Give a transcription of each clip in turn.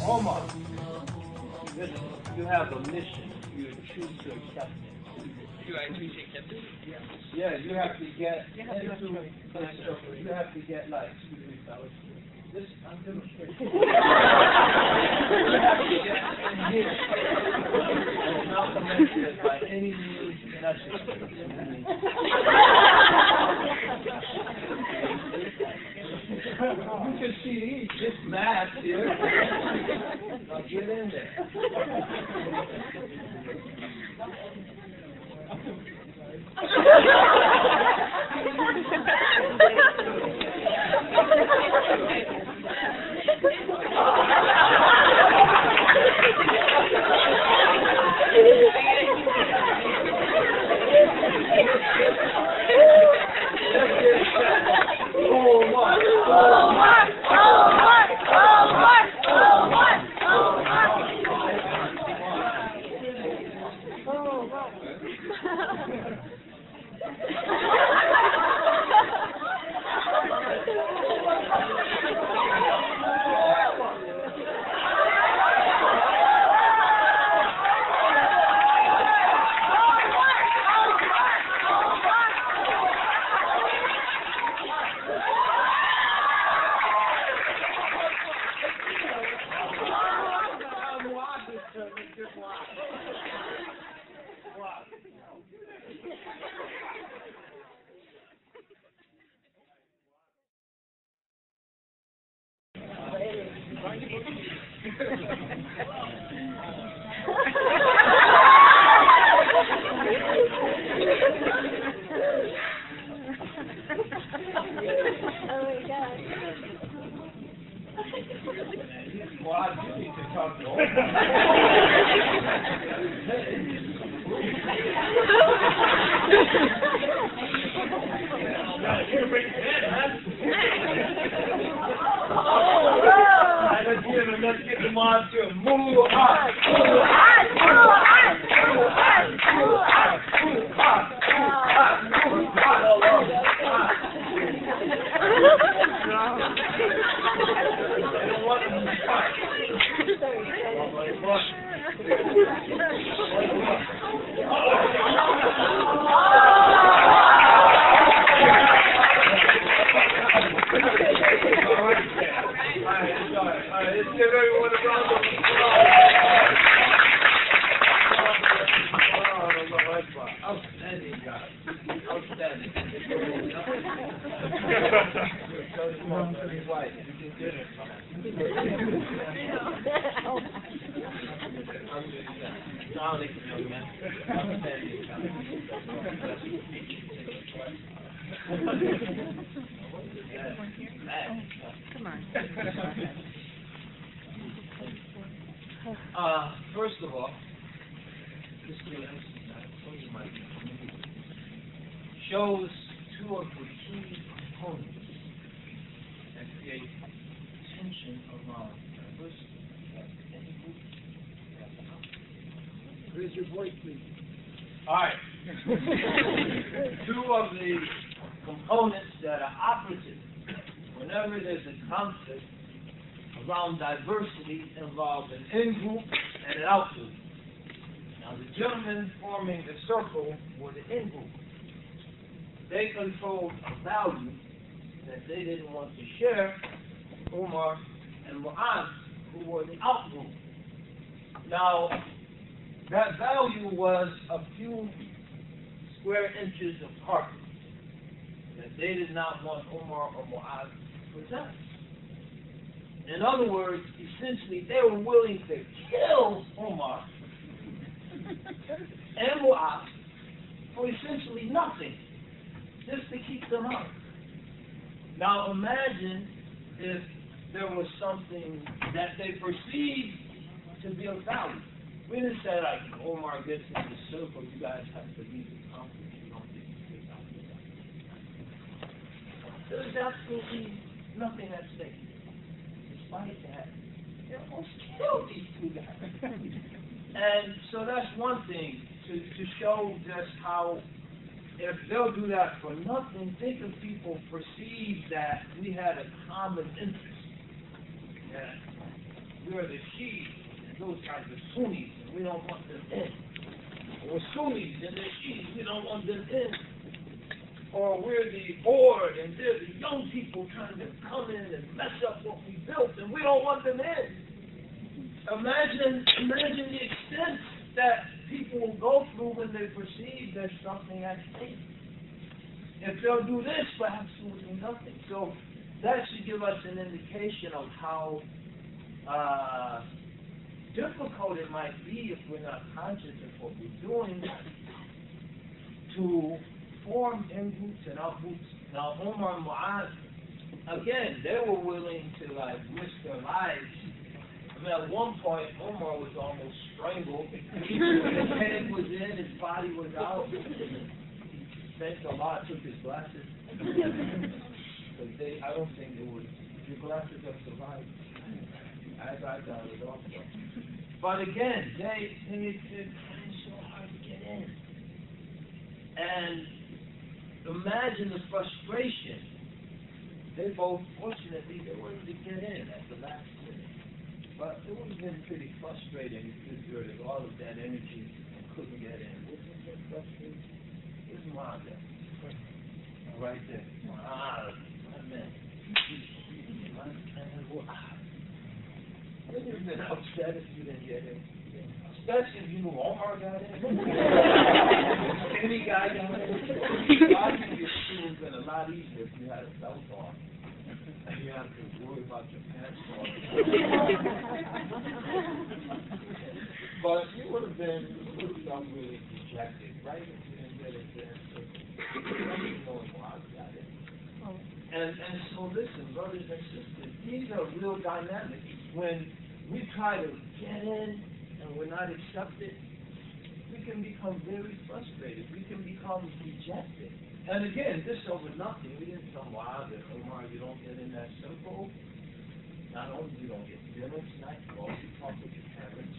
Omar, listen, you have a mission. You choose to accept it. Do I choose to accept it? Yeah, you have to get into the circle. You have to get, like, excuse me, fellas. This, I'm demonstrating. You have to get in here. And not to mention it by any means necessary. You can see this math here. Now get in there. Let's get them on to move hot, move hot, move hot, move hot, move hot, move hot, move hot, let's give everyone a round of applause. Outstanding, guys. Outstanding. So small, very white. You can get it. Outstanding, young man. Outstanding. Come on. First of all, this shows two of the key components that create tension around diversity. Raise your voice, please. All right. Two of the components that are operative whenever there's a conflict around diversity involves an in-group and an out-group. Now, the gentlemen forming the circle were the in-group. They controlled a value that they didn't want to share, Umar and Mu'az, who were the out-group. Now, that value was a few square inches of carpet that they did not want Umar or Mu'az to possess. In other words, essentially, they were willing to kill Umar and Mu'az for essentially nothing, just to keep them out. Now imagine if there was something that they perceived to be of value. We didn't say, like, Omar gets in the circle, you guys have to leave the conference. You don't get to sit down with that. There's absolutely nothing at stake. Despite that, they almost killed these two guys. And so that's one thing, to show just how, if they'll do that for nothing, think of people perceive that we had a common interest. That we're the Shiites, and those guys are Sunnis, and we don't want them in. Or Sunnis, and they're Shiites, we don't want them in. Or we're the board, and they're the young people trying to come in and mess up what we built, and we don't want them in. Imagine the extent that people will go through when they perceive there's something at stake. If they'll do this for absolutely nothing. So that should give us an indication of how difficult it might be if we're not conscious of what we're doing to form in-groups and out-groups. Now, Omar and Mu'adh, again, they were willing to risk their lives. I mean, at one point, Omar was almost strangled. His head was in, his body was out. Thanks a lot, took his glasses. Because I don't think they would, your glasses have survived. As I got it also. But again, they trying so hard to get in. And imagine the frustration. They both, fortunately, they were able to get in at the last minute. But it would have been pretty frustrating if you exerted all of that energy and couldn't get in. Wouldn't it been frustrating? Here's Mu'adh there. Right there. Mu'adh, my man. Wouldn't you have been upset if you didn't get in? Especially if you knew Omar got in. Any guy got in. I think your school would have been a lot easier if you had a belt on. And you have to worry about your pants falling. But you would have been really dejected, right? If you didn't get it there. So, you know Mu'adh got it. And so listen, brothers and sisters, these are real dynamics. When we try to get in and we're not accepted, we can become very frustrated. We can become dejected. And again, this over nothing. We didn't tell Mu'adh that, Omar, you don't get in that circle. Not only you don't get dinner tonight, you also talk with your parents.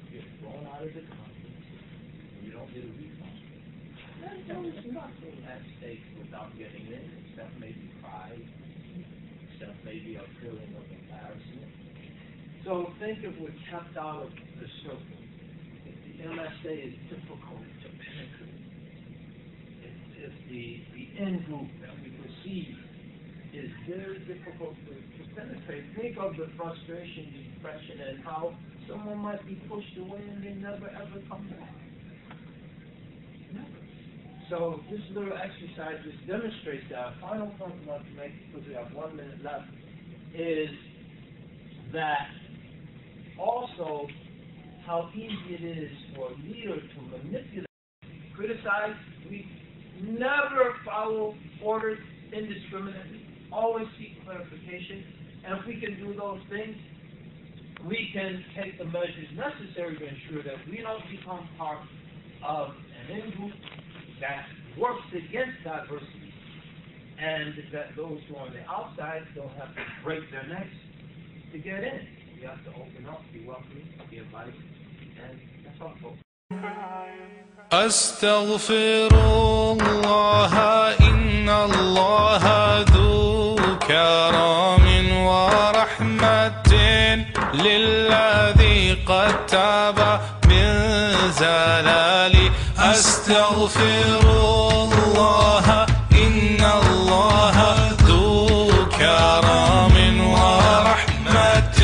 You get thrown out of the conference. And you don't get a refund. There was nothing at stake without getting in, except maybe pride, except maybe a feeling of embarrassment. So think if we're kept out of the circle. If the MSA is difficult to penetrate, if the end group that we perceive is very difficult to penetrate, think of the frustration, the depression, and how someone might be pushed away and they never ever come back. Never. So this little exercise just demonstrates that. Final point I want to make, because we have 1 minute left, is that also how easy it is for a leader to manipulate, criticize. We never follow orders indiscriminately, always seek clarification, and if we can do those things, we can take the measures necessary to ensure that we don't become part of an in-group that works against diversity, and that those who are on the outside don't have to break their necks to get in. We have to open up, be welcoming, be inviting, and that's all, folks. أستغفر الله إن الله ذو كرم ورحمة للذي قد تاب من زلالي أستغفر الله إن الله ذو كرم ورحمة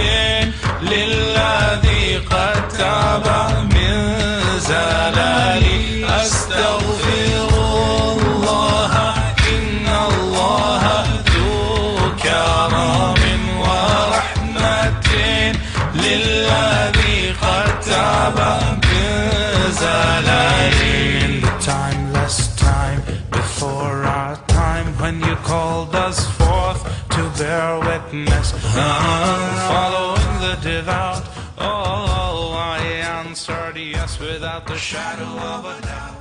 للذي قد تاب من زلالي أستغفر الله إن الله ذو كرم ورحمة للذي قد تاب من زلالي. In the timeless bear witness. Following the devout, oh, I answered yes without the shadow of a doubt.